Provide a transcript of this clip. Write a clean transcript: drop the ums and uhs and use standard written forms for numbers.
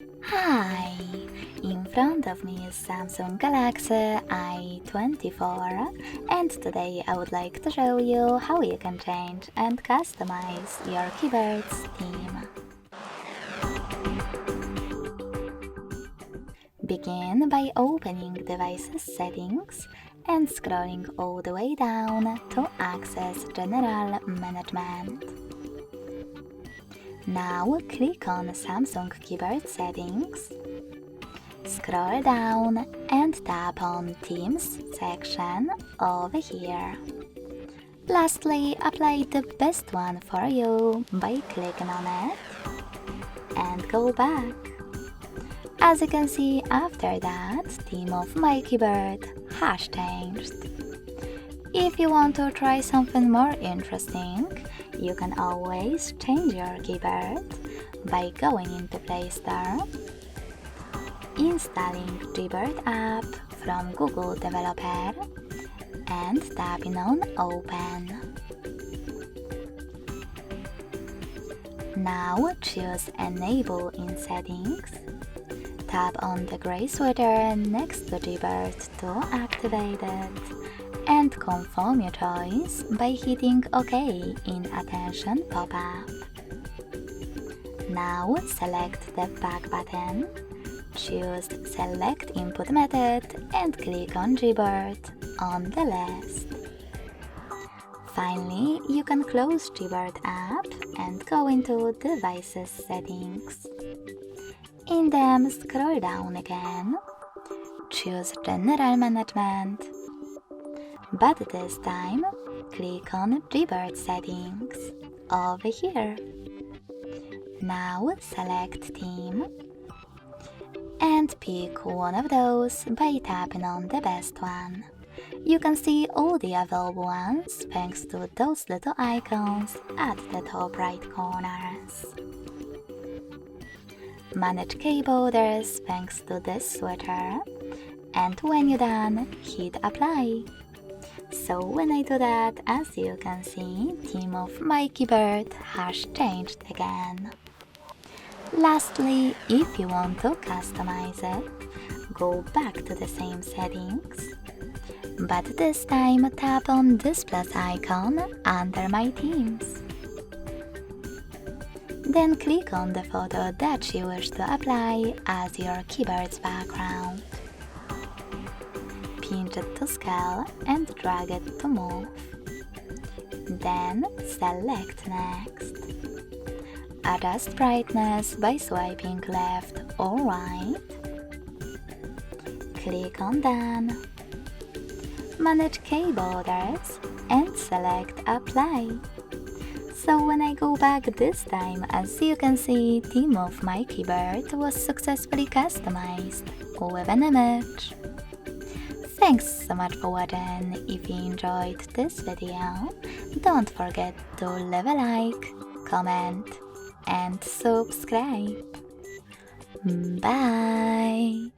Hi! In front of me is Samsung Galaxy A24 and today I would like to show you how you can change and customize your Gbird's theme. Begin by opening Devices Settings and scrolling all the way down to access General Management. Now click on Samsung Gbird Settings, scroll down and tap on Themes section over here. Lastly, apply the best one for you by clicking on it and go back. As you can see, after that, theme of my Gbird has changed. If you want to try something more interesting, you can always change your Gbird by going into Play Store, installing Gbird app from Google Developer and tapping on Open. Now choose Enable in Settings, tap on the gray sweater next to Gbird to activate it, and confirm your choice by hitting OK in Attention pop-up. Now select the Back button, choose Select Input Method and click on Gbird on the list. Finally, you can close Gbird app and go into Devices Settings. In them, scroll down again, choose General Management, but this time click on Gbird Settings over here. Now select Theme and pick one of those by tapping on the best one. You can see all the available ones thanks to those little icons at the top right corners. Manage key borders thanks to this sweater, and when you're done, hit Apply. So when I do that, as you can see, theme of my Gbird has changed again. Lastly, if you want to customize it, go back to the same settings, but this time tap on this plus icon under My Themes. Then click on the photo that you wish to apply as your Gbird's background. Pinch it to scale and drag it to move. Then select Next. Adjust brightness by swiping left or right. Click on Done. Manage key borders and select Apply. So when I go back this time, as you can see, theme of my Gbird was successfully customized with an image. Thanks so much for watching. If you enjoyed this video, don't forget to leave a like, comment and subscribe. Bye!